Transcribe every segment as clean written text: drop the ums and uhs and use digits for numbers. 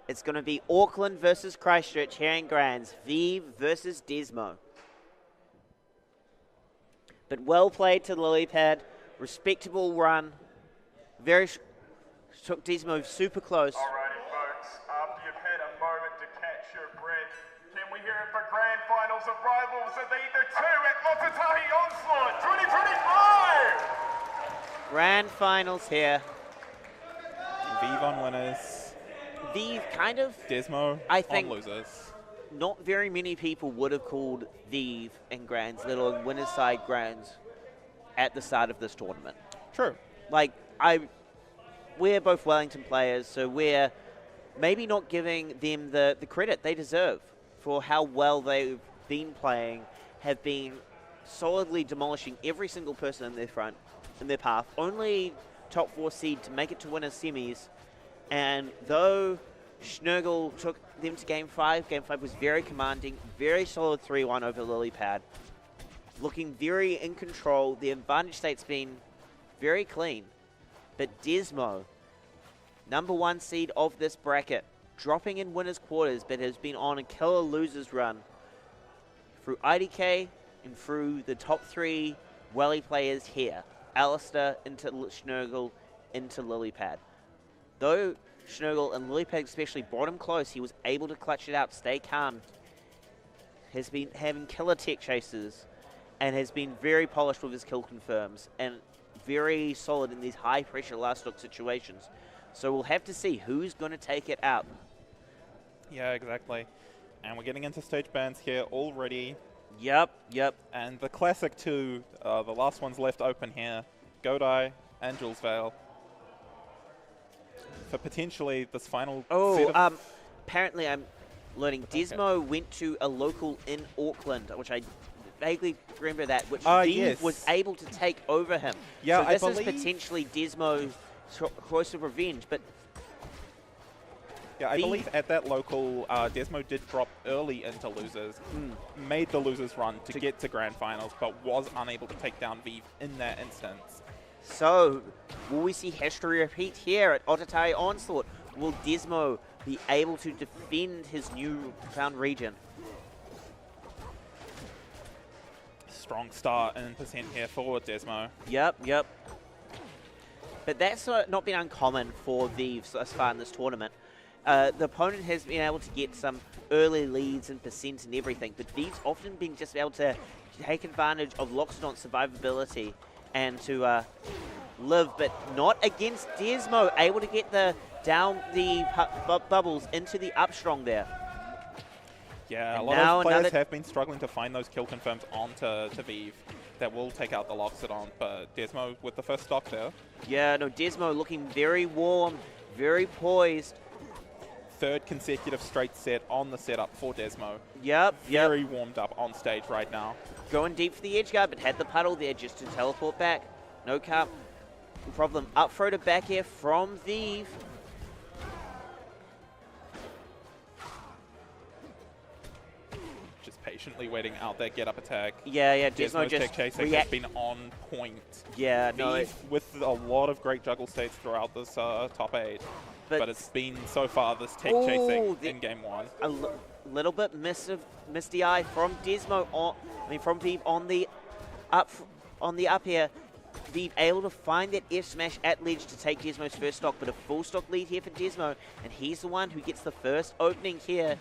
It's going to be Auckland versus Christchurch here in Grands. Viiv versus Desmo. But well played to Lilypad. Respectable run. Took Desmo super close. Alrighty, folks. After you've had a moment to catch your breath, can we hear it for grand finals of rivals of Aether 2 at Ōtautahi Onslaught 2025? Grand finals here. Viiv on winners. Viiv kind of, Desmo I think, on losers. Not very many people would have called Viiv in Grands, let alone winners side Grands, at the start of this tournament. True. Like, we're both Wellington players, so we're maybe not giving them the credit they deserve for how well they've been playing, have been solidly demolishing every single person in their path. Only top 4 seed to make it to winners semis, and though Schnurgle took them to Game 5 was very commanding, very solid 3-1 over Lilypad. Looking very in control, the advantage state's been very clean. But Desmo, number 1 seed of this bracket, dropping in winners quarters, but has been on a killer losers run through IDK and through the top 3 Welly players here. Alistair into Schnurgle into Lilypad. Though Schnurgle and Lilypad especially brought him close, he was able to clutch it out, stay calm. Has been having killer tech chases and has been very polished with his kill confirms and very solid in these high pressure last stock situations. So we'll have to see who's going to take it out. Yeah, exactly. And we're getting into stage bans here already. Yep. And the classic 2, the last one's left open here. Godai and Jules Vale. For potentially this final set of apparently I'm learning Desmo went to a local in Auckland, which I vaguely remember that, which Viiv was able to take over him. Yeah, so this is potentially Desmo's choice of revenge, but yeah, I believe at that local, Desmo did drop early into losers, made the losers run to get to grand finals, but was unable to take down Viiv in that instance. So, will we see history repeat here at Ōtautahi Onslaught? Will Desmo be able to defend his new-found region? Strong start in percent here for Desmo. Yep. But that's not been uncommon for Viiv thus far in this tournament. The opponent has been able to get some early leads and percent and everything, but Viiv's often been just able to take advantage of Loxodon's survivability and to live, but not against Desmo, able to get down the bubbles into the up strong there. Yeah, and a lot of players have been struggling to find those kill confirms onto Viiv that will take out the Loxodon, but Desmo with the first stock there. Yeah, no, Desmo looking very warm, very poised. 3rd consecutive straight set on the setup for Desmo. Yep. Very warmed up on stage right now. Going deep for the edge guard, but had the puddle there just to teleport back. No problem. Up throw to back air from Viiv. Just patiently waiting out that get up attack. Yeah, Desmo just tech chasing has been on point. Yeah, Viiv with a lot of great juggle states throughout this top 8. But it's been so far this tech chasing in game 1. A little bit misty eye from Desmo from Viiv on the up here. Viiv able to find that F smash at ledge to take Desmo's first stock, but a full stock lead here for Desmo, and he's the one who gets the first opening here.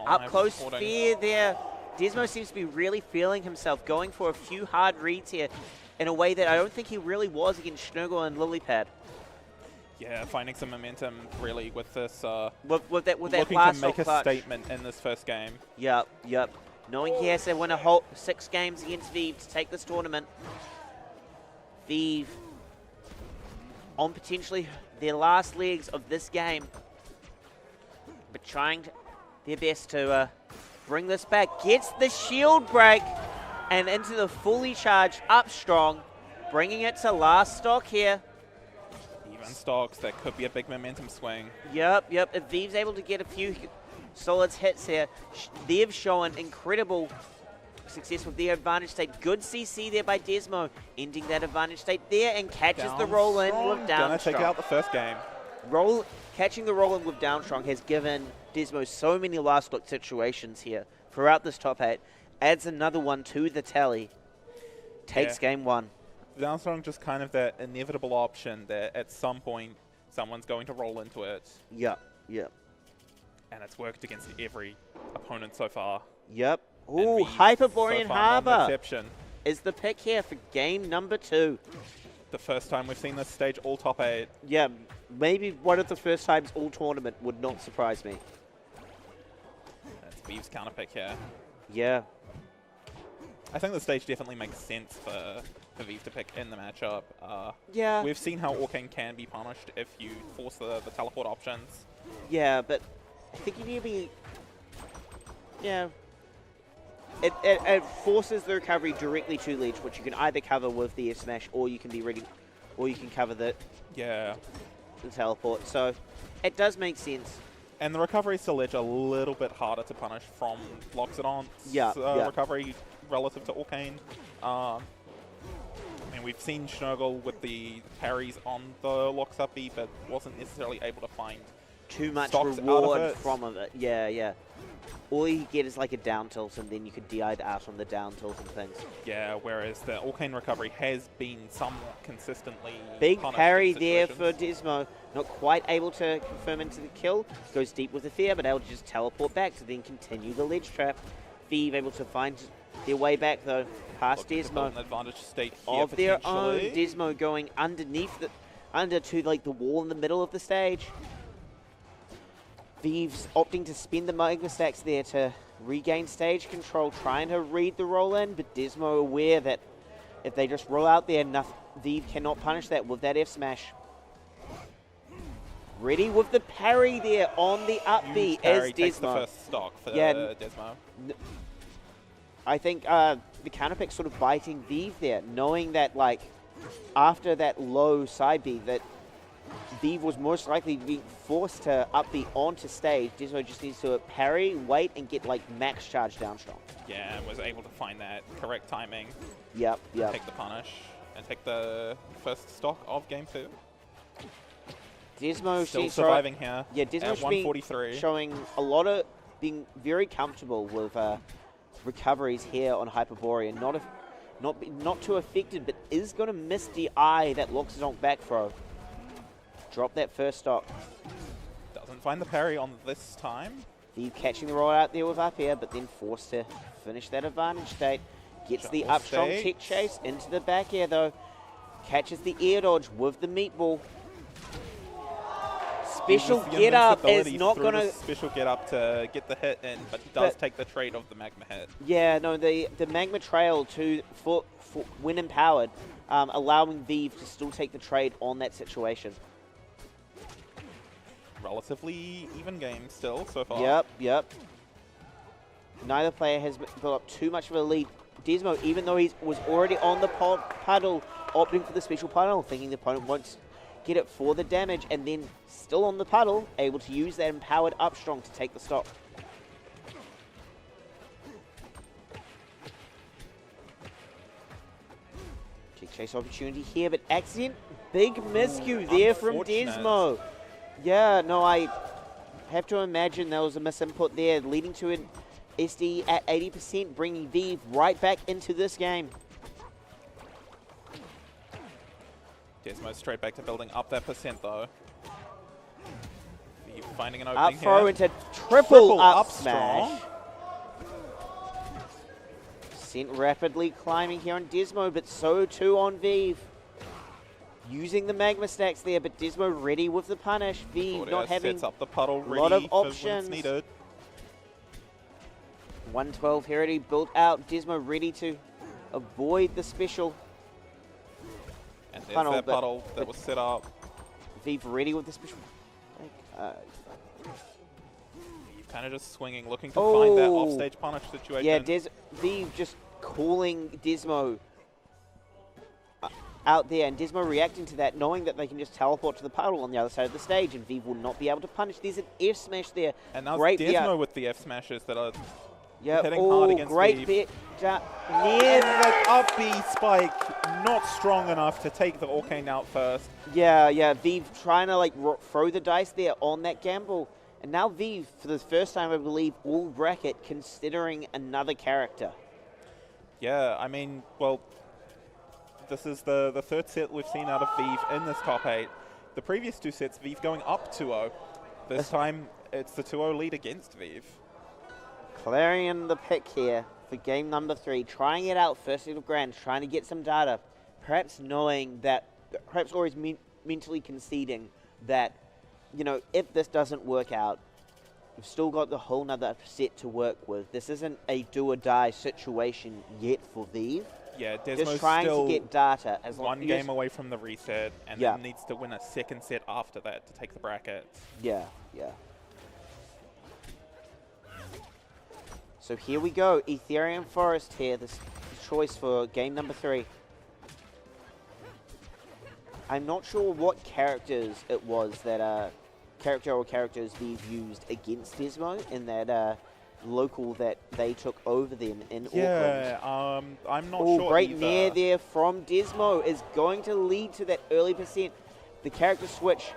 Up close fear there. Desmo seems to be really feeling himself, going for a few hard reads here in a way that I don't think he really was against Schnurgle and Lilypad. Yeah, finding some momentum really with this. With that looking last to make a clutch statement in this first game. Yep. Knowing he has to win a whole 6 games against Viiv to take this tournament. Viiv on potentially their last legs of this game, but trying their best to bring this back. Gets the shield break and into the fully charged up strong, bringing it to last stock here. Even stocks, that could be a big momentum swing. Yep. If Viiv's able to get a few solid hits here, they've shown incredible success with their advantage state. Good CC there by Desmo, ending that advantage state there and catches the roll in with down Gonna take out the first game. Catching the roll in with down strong has given Desmo so many last look situations here throughout this top 8. Adds another one to the tally. Takes game 1. Down strong just kind of that inevitable option that at some point someone's going to roll into it. Yep, yep. And it's worked against every opponent so far. Yep. Ooh, Hyperborean Harbour is the pick here for game number 2. The first time we've seen this stage all top 8. Yeah, maybe one of the first times all tournament would not surprise me. That's Viiv's counter pick here. Yeah. I think the stage definitely makes sense for Viiv to pick in the matchup. Yeah. We've seen how Orcane can be punished if you force the teleport options. Yeah, but I think you need to be... Yeah. It forces the recovery directly to ledge, which you can either cover with the F smash, or you can be ready, or you can cover the teleport. So it does make sense. And the recovery to ledge a little bit harder to punish from Loxodon's recovery relative to Orcane. I mean, we've seen Schnurgle with the parries on the Lox up B, but wasn't necessarily able to find too much reward from it. Yeah, yeah. All you get is like a down tilt, and then you could DI out on the down tilt and things. Yeah, whereas the Orcane recovery has been somewhat consistently big parry there for Desmo. Not quite able to confirm into the kill. Goes deep with the fear, but able to just teleport back to then continue the ledge trap. Viiv able to find their way back though, past Desmo. An advantage state here of their own. Desmo going underneath to like the wall in the middle of the stage. Viiv's opting to spend the Magma Stacks there to regain stage control, trying to read the roll in, but Desmo aware that if they just roll out there, Viiv cannot punish that with that F smash. Ready with the parry there on the up B as Desmo. Takes the first stock for Desmo. I think the counterpick sort of biting Viiv there, knowing that like after that low side B that Viiv was most likely being forced to up B onto stage. Desmo just needs to parry, wait, and get like max charge down strong. Yeah, and was able to find that correct timing. Yep. Take the punish and take the first stock of game 2. Desmo still surviving here. Yeah, Desmo's 143, showing a lot of being very comfortable with recoveries here on Hyperborean. Not too affected, but is going to miss the eye that Loxodonk back throw. Drop that first stock. Doesn't find the parry on this time. Viiv catching the roll out there with up air, but then forced to finish that advantage state. Gets the up strong tech chase into the back air though. Catches the air dodge with the meatball. Special get up is not going to... Special get up to get the hit in, but does take the trade of the magma hit. Yeah, no, the magma trail for when empowered, allowing Viiv to still take the trade on that situation. Relatively even game still so far. Yep. Neither player has built up too much of a lead. Desmo, even though he was already on the puddle, opting for the special puddle, thinking the opponent won't get it for the damage, and then still on the puddle, able to use that empowered up strong to take the stock. Check chase opportunity here, but accident. Big miscue there from Desmo. Yeah, no, I have to imagine there was a misinput there, leading to an SD at 80%, bringing Viiv right back into this game. Desmo straight back to building up that percent though. Viiv finding an opening up throw here. Into triple up smash. Sent rapidly climbing here on Desmo, but so too on Viiv. Using the magma stacks there, but Desmo ready with the punish. Viiv not having up the puddle a lot of options. Needed. 112 here already built out. Desmo ready to avoid the special. And there's that puddle that was set up. Viiv ready with the special. Viiv kind of just swinging, looking to find that offstage punish situation. Yeah, Viiv just calling Desmo out there, and Desmo reacting to that, knowing that they can just teleport to the puddle on the other side of the stage, and Viiv will not be able to punish. There's an F smash there. And now Desmo with the F smashes that are Yeah, hitting hard oh, against great Viiv. bit. And the up B spike, not strong enough to take the Arcane out first. Yeah, Viiv trying to like throw the dice there on that gamble. And now Viiv, for the first time, I believe, all bracket considering another character. Yeah, I mean, well, this is the third set we've seen out of Viiv in this top 8. The previous 2 sets, Viiv going up 2-0. This time, it's the 2-0 lead against Viiv. Clarion the pick here for game number 3, trying it out first set of Grands, trying to get some data, perhaps knowing that, perhaps always mentally conceding that, you know, if this doesn't work out, we've still got the whole nother set to work with. This isn't a do or die situation yet for Viiv. Yeah, Desmo's just trying still to get data. As one game away from the reset, and then needs to win a second set after that to take the bracket. Yeah. So here we go, Ethereum Forest here, this choice for game number 3. I'm not sure what characters it was that, characters Viiv used against Desmo in that local that they took over them in Auckland. Yeah, I'm not sure great either. nair there from Desmo is going to lead to that early percent. The character switch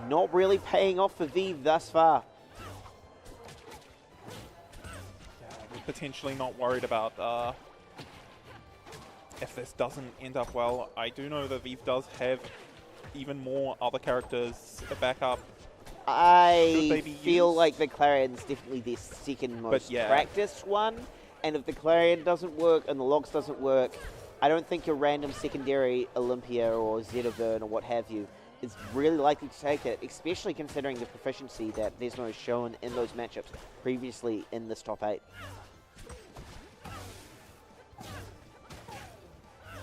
not really paying off for Viiv thus far. Potentially not worried about if this doesn't end up well. I do know that Viiv does have even more other characters to back up. I feel like the Clarion's definitely their second most practiced one, and if the Clarion doesn't work and the Logs doesn't work, I don't think your random secondary Olympia or Zetavern or what have you is really likely to take it, especially considering the proficiency that Desmo has shown in those matchups previously in this top 8.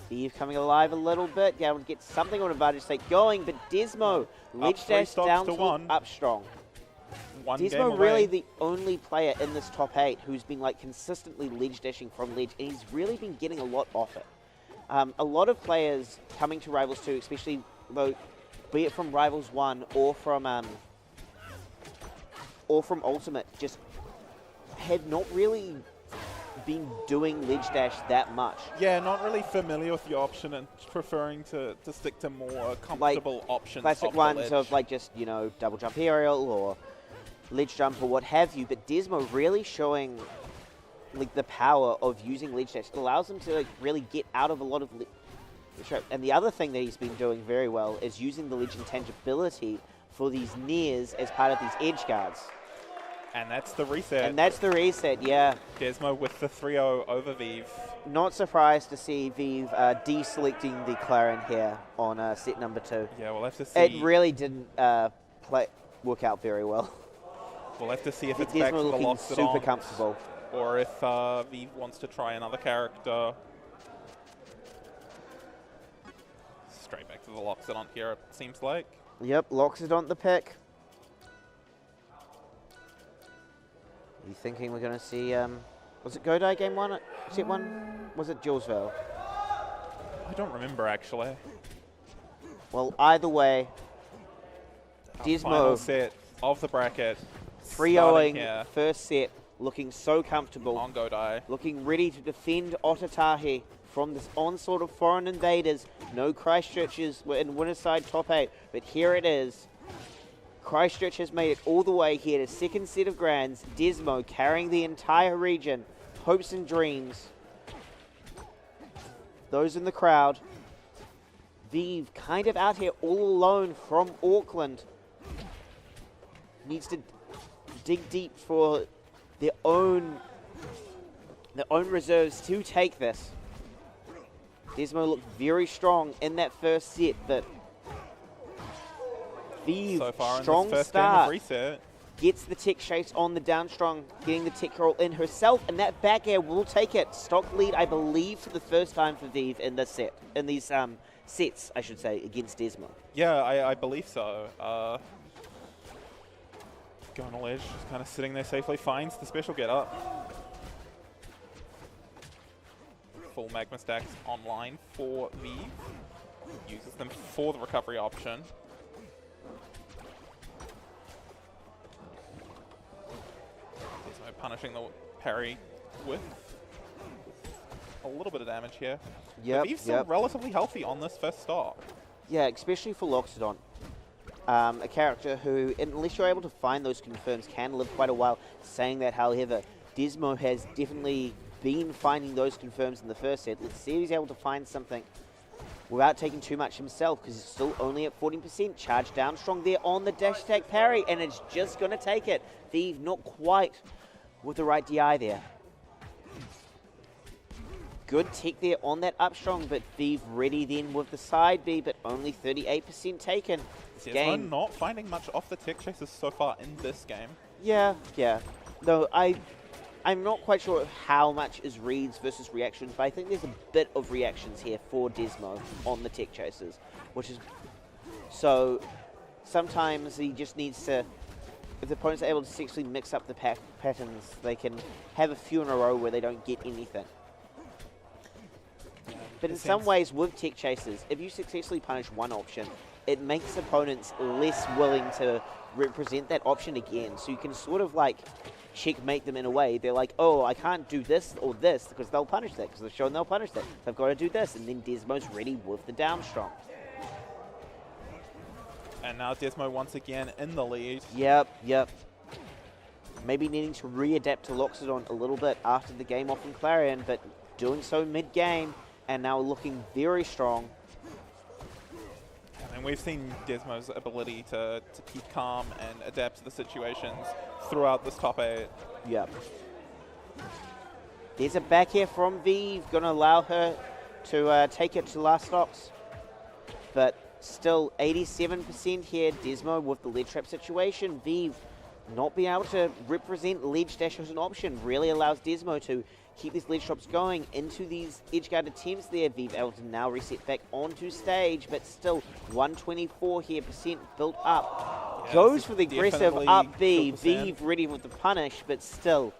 Viiv coming alive a little bit, able to get something on advantage state going, but Desmo, ledge dash down to up strong. Desmo really the only player in this top 8 who's been like consistently ledge dashing from ledge, and he's really been getting a lot off it. A lot of players coming to Rivals 2, especially though, be it from Rivals 1 or from Ultimate, just have not really been doing ledge dash that much. Yeah, not really familiar with the option and preferring to stick to more comfortable options. Classic ones of like just, you know, double jump aerial or ledge jump or what have you, but Desmo really showing like the power of using ledge dash. It allows him to like really get out of a lot of and the other thing that he's been doing very well is using the ledge intangibility for these nairs as part of these edge guards. And that's the reset. And that's the reset, yeah. Desmo with the 3-0 over Viiv. Not surprised to see Viiv deselecting the Clarion here on set number 2. Yeah, we'll have to see. It really didn't work out very well. We'll have to see if it's back to the Loxodon, super comfortable, or if Viiv wants to try another character. Straight back to the Loxodon here, it seems like. Yep, Loxodon the pick. Are you thinking we're going to see, was it Godai game 1, set 1? Was it Julesville? I don't remember, actually. Well, either way, Desmo, final set of the bracket, 3-0ing first set, looking so comfortable. On Godai. Looking ready to defend Ōtautahi from this onslaught of foreign invaders. No Christchurches were in Winterside top 8, but here it is. Christchurch has made it all the way here to second set of Grands. Desmo carrying the entire region. Hopes and dreams. Those in the crowd. Viiv kind of out here all alone from Auckland. Needs to dig deep for their own reserves to take this. Desmo looked very strong in that first set, but Viiv, so far strong in this first start, game of reset. Gets the tech chase on the down strong, getting the tech roll in herself, and that back air will take it. Stock lead, I believe, for the first time for Viiv in this set, in these sets, I should say, against Desmo. Yeah, I believe so. Going on ledge, just kind of sitting there safely, finds the special get up. Full magma stacks online for Viiv. Uses them for the recovery option. Desmo punishing the parry with a little bit of damage here. Yep, Viiv's still relatively healthy on this first stock. Yeah, especially for Loxodon. A character who, unless you're able to find those confirms, can live quite a while. Saying that, however, Desmo has definitely been finding those confirms in the first set. Let's see if he's able to find something without taking too much himself, because he's still only at 14%. Charge down strong there on the dash attack parry, and it's just going to take it. Viiv not quite with the right DI there. Good tech there on that up strong, but Viiv ready then with the side B, but only 38% taken. This game not finding much off the tech chasers so far in this game. Yeah. No, I'm not quite sure how much is reads versus reactions, but I think there's a bit of reactions here for Desmo on the tech chasers, which is so sometimes he just needs to, if the opponents are able to successfully mix up the patterns, they can have a few in a row where they don't get anything. But in some ways, with tech chasers, if you successfully punish one option, it makes opponents less willing to represent that option again. So you can sort of like checkmate them in a way. They're like, oh, I can't do this or this because they'll punish that, because they've shown they'll punish that. So I've got to do this, and then Desmo's ready with the down strong. And now Desmo once again in the lead. Yep. Maybe needing to readapt to Loxodon a little bit after the game off in Clarion, but doing so mid-game. And now looking very strong. And we've seen Desmo's ability to keep calm and adapt to the situations throughout this top 8. Yep. There's a back here from Viiv, going to allow her to take it to last stocks. But still 87% here. Desmo with the ledge trap situation. Viiv not being able to represent ledge dash as an option really allows Desmo to keep these ledge drops going into these edge guard attempts there. Viiv able to now reset back onto stage, but still 124 here percent built up. Yeah, goes for the aggressive up B. Viiv ready with the punish, but still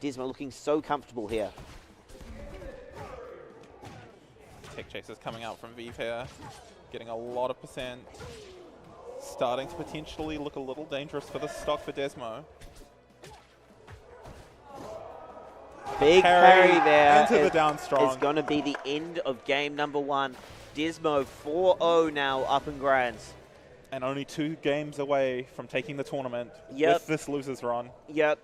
Desmo looking so comfortable here. Tech chasers coming out from Viiv here, getting a lot of percent. Starting to potentially look a little dangerous for the stock for Desmo. Big parry there. Into the down strong. It's going to be the end of game number 1. Desmo 4-0 now up in grands. And only 2 games away from taking the tournament with this loser's run. Yep.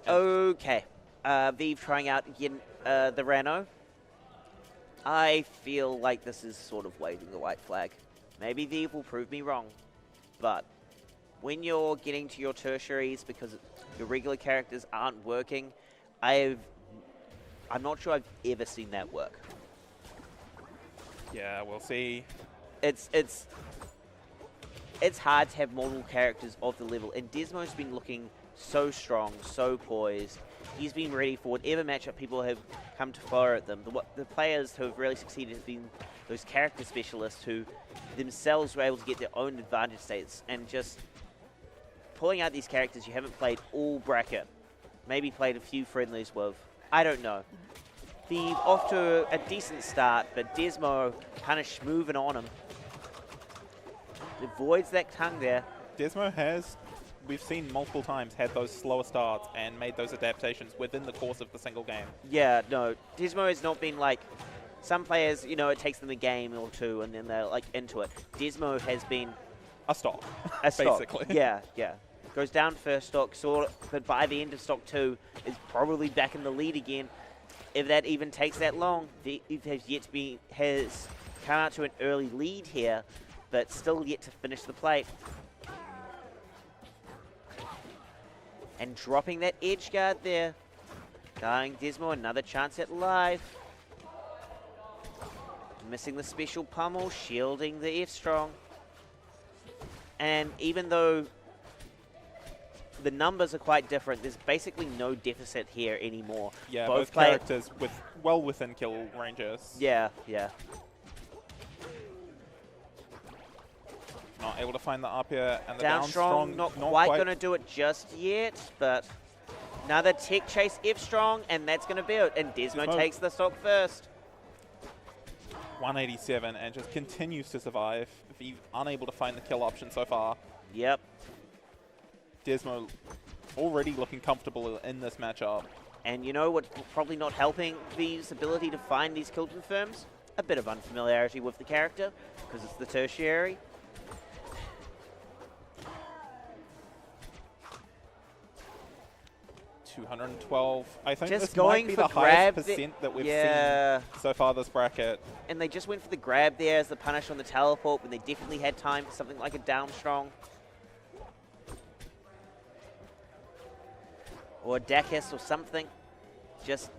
Okay. Viiv trying out again the Rano. I feel like this is sort of waving the white flag. Maybe Viiv will prove me wrong, but when you're getting to your tertiaries because your regular characters aren't working, I'm not sure I've ever seen that work. Yeah, we'll see. It's hard to have multiple characters of the level, and Desmo's been looking so strong, so poised. He's been ready for whatever matchup people have come to fire at them. The players who have really succeeded have been those character specialists who themselves were able to get their own advantage states, and just pulling out these characters you haven't played all bracket, maybe played a few friendlies with. I don't know. Viiv off to a decent start, but Desmo kind of schmooving on him. Avoids that tongue there. Desmo has, we've seen multiple times, had those slower starts and made those adaptations within the course of the single game. Yeah, no. Desmo has not been like, some players, you know, it takes them a game or two and then they're like into it. Desmo has been a stock, basically. Yeah. Goes down first stock, but by the end of stock 2 is probably back in the lead again. If that even takes that long, Viiv has come out to an early lead here, but still yet to finish the plate. And dropping that edge guard there. Dying Desmo another chance at life. Missing the special pummel, shielding the F-Strong. And even though the numbers are quite different, there's basically no deficit here anymore. Yeah, both characters well within kill ranges. Yeah. Not able to find the up here, and the down strong, not quite going to do it just yet, but another tech chase F-Strong, and that's going to be it. And Desmo takes the stock first. 187 and just continues to survive. Viiv unable to find the kill option so far. Yep. Desmo already looking comfortable in this matchup. And you know what's probably not helping Viiv's ability to find these kill confirms? A bit of unfamiliarity with the character, because it's the tertiary. 212. I think just this going might be for the grab highest percent that we've seen so far this bracket. And they just went for the grab there as the punish on the teleport, when they definitely had time for something like a down strong. Or a Dakis or something. Just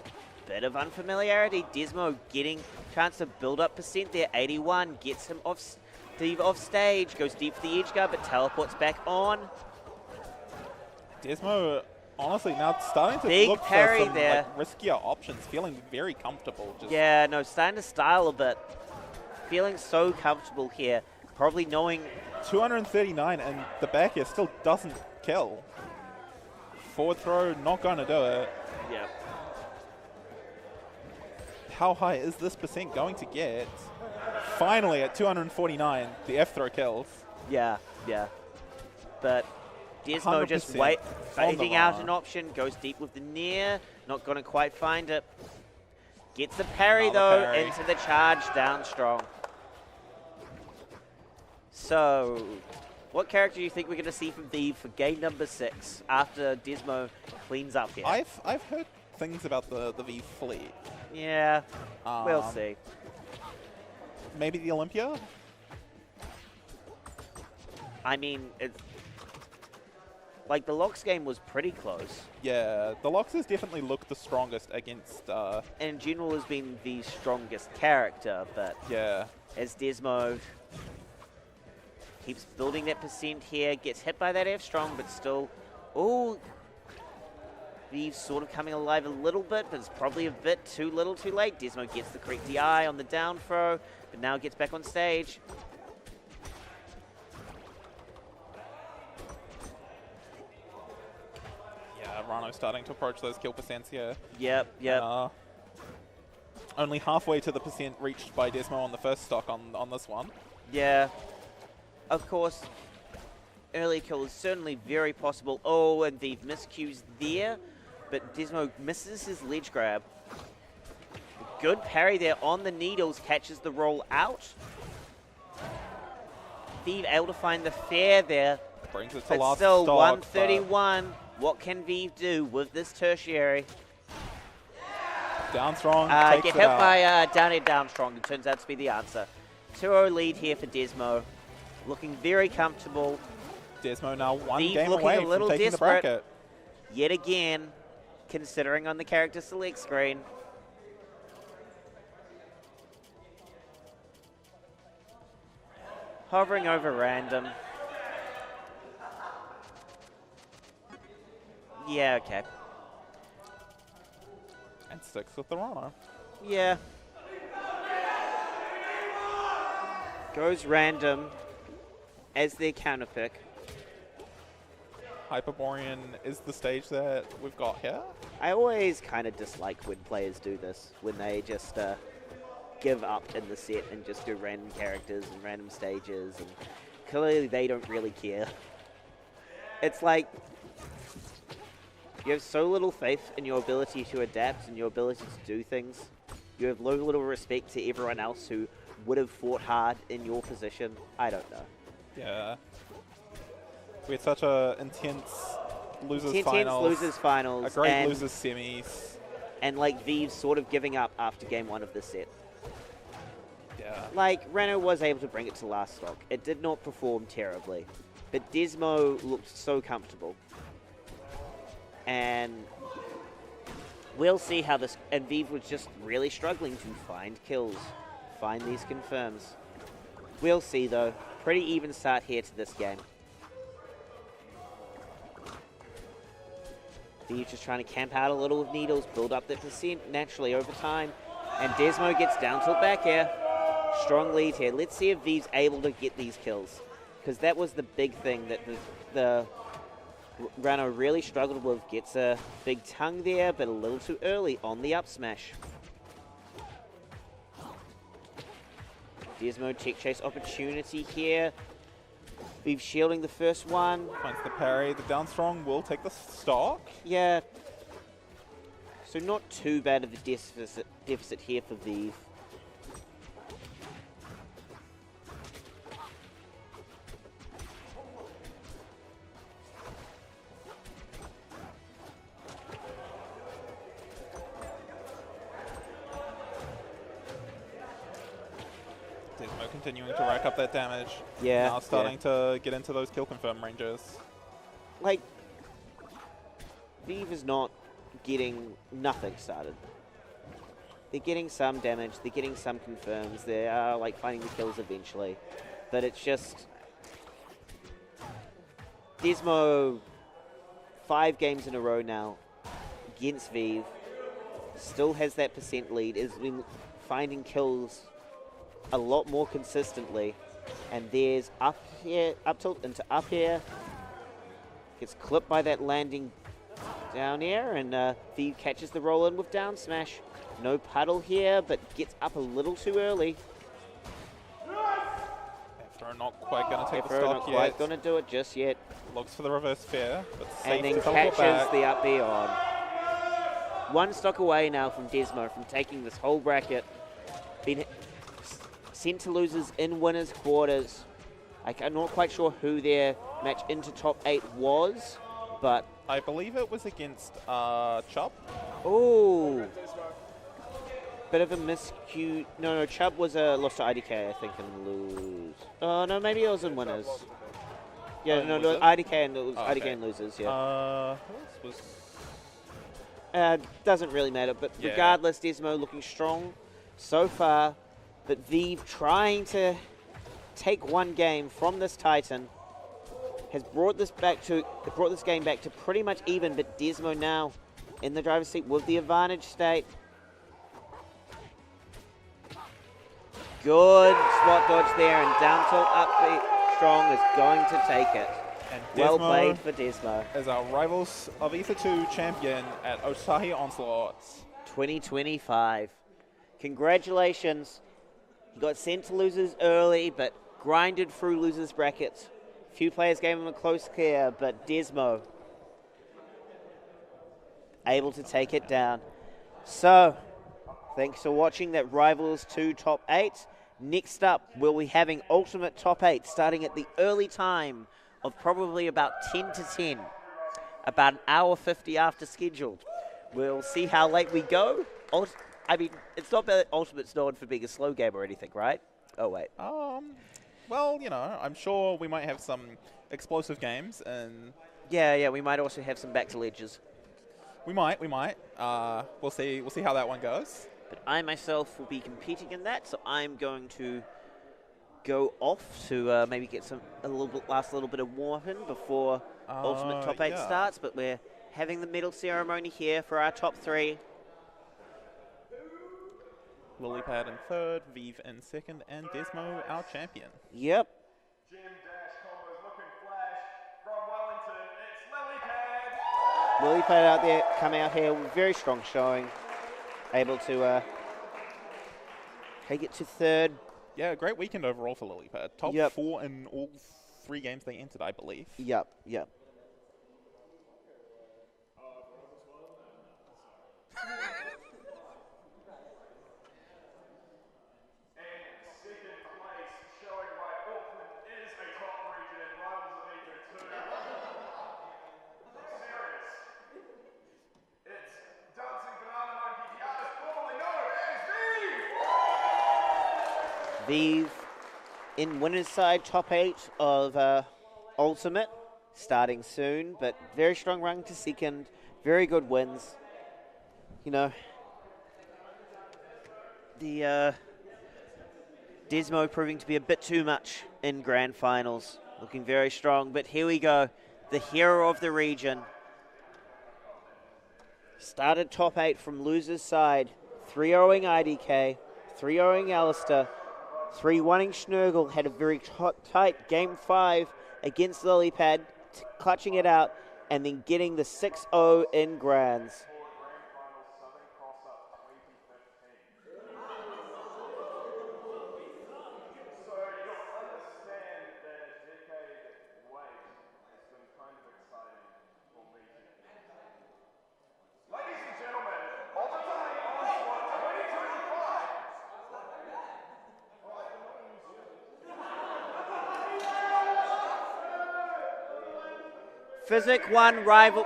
a bit of unfamiliarity. Desmo getting chance to build up percent there. 81 gets him off, Viiv off stage, goes deep for the edge guard, but teleports back on. Desmo, honestly, now starting to Big look parry for some there. like, riskier options, feeling very comfortable. Just Yeah, no, starting to style a bit. Feeling so comfortable here. Probably knowing 239 and the back air still doesn't kill. Forward throw, not going to do it. Yeah. How high is this percent going to get? Finally, at 249, the F throw kills. Yeah, yeah. But Desmo just waiting out an option, goes deep with the near, not going to quite find it. Gets the parry though, into the charge, down strong. So, what character do you think we're going to see from Viiv for game number 6 after Desmo cleans up here? I've heard things about the Viiv fleet. Yeah, we'll see. Maybe the Olympia? I mean, like the Locks game was pretty close. Yeah, the Locks has definitely looked the strongest against... and in general has been the strongest character, but yeah, as Desmo keeps building that percent here, gets hit by that F strong, but still, oh, Viiv's sort of coming alive a little bit, but it's probably a bit too little too late. Desmo gets the correct DI on the down throw, but now gets back on stage. yeah, Rano starting to approach those kill percents here. Yep, yep. Only halfway to the percent reached by Desmo on the first stock on this one. Yeah. Of course, early kill is certainly very possible. Oh, and Viiv miscues there, but Desmo misses his ledge grab. Good parry there on the needles, catches the roll out. Viiv able to find the fair there. Brings it to But last still, stock, 131. What can Viiv do with this tertiary? Down strong, Get hit by down air down strong. It turns out to be the answer. 2-0 lead here for Desmo. Looking very comfortable. Desmo now one Viiv game looking away a little from taking desperate. the bracket. Yet again, considering on the character select screen. Hovering over random. Yeah, okay. And sticks with the Rano. Yeah. Goes random as their counter pick. Hyperborean is the stage that we've got here. I always kind of dislike when players do this, when they just give up in the set and just do random characters and random stages, and clearly they don't really care. It's like you have so little faith in your ability to adapt and your ability to do things. You have little respect to everyone else who would have fought hard in your position. I don't know. Yeah. We had such a intense losers finals. A great losers semis. And like Viiv sort of giving up after game 1 of this set. Yeah. Like, Reno was able to bring it to last stock. It did not perform terribly. But Desmo looked so comfortable. And we'll see how this... And Viiv was just really struggling to find kills. Find these confirms. We'll see, though. Pretty even start here to this game. Viiv just trying to camp out a little with needles, build up the percent naturally over time. And Desmo gets down tilt back air. Strong lead here. Let's see if Viiv's able to get these kills. Because that was the big thing that the Rano really struggled with. Gets a big tongue there, but a little too early on the up smash. Desmo tech chase opportunity here. Viiv shielding the first one. Finds the parry. The down strong will take the stock. Yeah. So not too bad of a deficit here for Viiv. Desmo continuing to rack up that damage. Yeah. Now starting to get into those kill confirm ranges. Like, Viiv is not getting nothing started. They're getting some damage, they're getting some confirms, they are like finding the kills eventually. But it's just Desmo 5 games in a row now against Viiv. Still has that percent lead, has been finding kills a lot more consistently. And there's up here, up tilt into up here. Gets clipped by that landing down air, and Viiv catches the roll in with down smash. No puddle here, but gets up a little too early. Aether not quite going to take the Aether stock not yet. quite going to do it just yet. Looks for the reverse fair, but And safe then to teleport catches back. the up B on. One stock away now from Desmo from taking this whole bracket. Been sent to losers in winners quarters. I'm not quite sure who their match into top 8 was, but I believe it was against Chubb. oh, bit of a miscue. No, Chubb was lost to IDK, I think, and lose. Oh no, maybe it was in winners. Yeah, Oh, no, was it? IDK and it was Oh, IDK okay. and losers. Yeah. Who else was? Doesn't really matter, but Yeah. regardless, Desmo looking strong so far. But Viiv trying to take one game from this Titan has brought this game back to pretty much even. But Desmo now in the driver's seat with the advantage state. Good spot dodge there, and down tilt up strong is going to take it. And Well Desmo played for Desmo. as our Rivals of Aether 2 champion at Ōtautahi Onslaught. 2025. Congratulations. You got sent to losers early, but grinded through losers brackets. Few players gave him a close clear, but Desmo able to take it down. So, thanks for watching that Rivals 2 Top 8. Next up, we'll be having Ultimate Top 8 starting at the early time of probably about 10 to 10. About an hour 50 after scheduled. We'll see how late we go. I mean, it's not that Ultimate's known for being a slow game or anything, right? Oh, wait. Well, you know, I'm sure we might have some explosive games, and Yeah, we might also have some back to ledges. we might. We'll see how that one goes. But I myself will be competing in that, so I'm going to go off to maybe get last little bit of warm-up in before Ultimate Top 8 yeah. starts. But we're having the medal ceremony here for our top 3. Lilypad in third, Viiv in second, and Desmo our champion. Yep. Jim Dash combos looking flash from Wellington. It's Lilypad. Lilypad out there, come out here with very strong showing. Able to take it to third. Yeah, great weekend overall for Lilypad. Top Yep. 4 in all 3 games they entered, I believe. Yep. Second place, showing why Auckland is a top region, Rivals of Aether 2. Serious. It's Dancing Banana Monkey, the artist formerly known as Viiv. Viiv in winner's side, top 8 of Ultimate, starting soon, but very strong run to second, very good wins. You know, the Desmo proving to be a bit too much in grand finals, looking very strong, but here we go, the hero of the region. Started top 8 from loser's side, 3-0ing IDK, 3-0ing Alistair, 3-1ing Schnurgle, had a very tight game 5 against Lilypad, clutching it out, and then getting the 6-0 in grands. So you'll understand that a decade Physic 1 rival.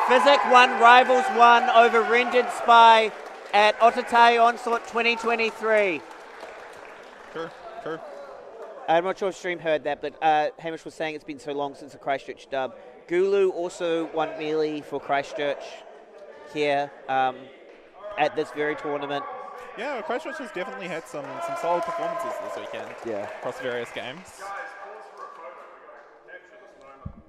Physic 1 Rivals 1 over Rendered Spy at Ōtautahi Onslaught 2023. Sure. I'm not sure if Stream heard that, but Hamish was saying it's been so long since the Christchurch dub. Gulu also won Melee for Christchurch here at this very tournament. Yeah, Christchurch has definitely had some solid performances this weekend. Yeah. Across various games.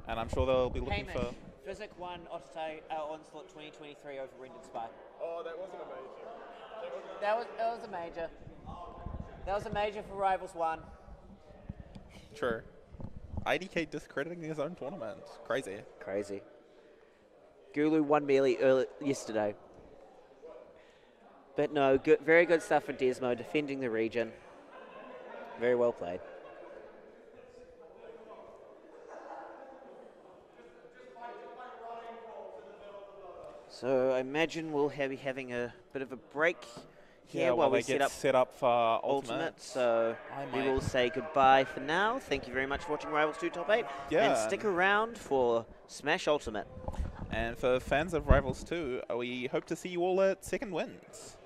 And I'm sure they'll be looking for... Physic 1 Ōtautahi Onslaught 2023 over Rendered Spy. Oh, that wasn't a major. That was a major. That was a major for Rivals 1. True. IDK discrediting his own tournament. Crazy. Gulu won Melee yesterday. But no, very good stuff for Desmo, defending the region. Very well played. So I imagine we'll be having a bit of a break here while we set up for Ultimate. So we will say goodbye for now. Thank you very much for watching Rivals 2 Top 8. Yeah. And stick around for Smash Ultimate. And for fans of Rivals 2, we hope to see you all at Second Winds.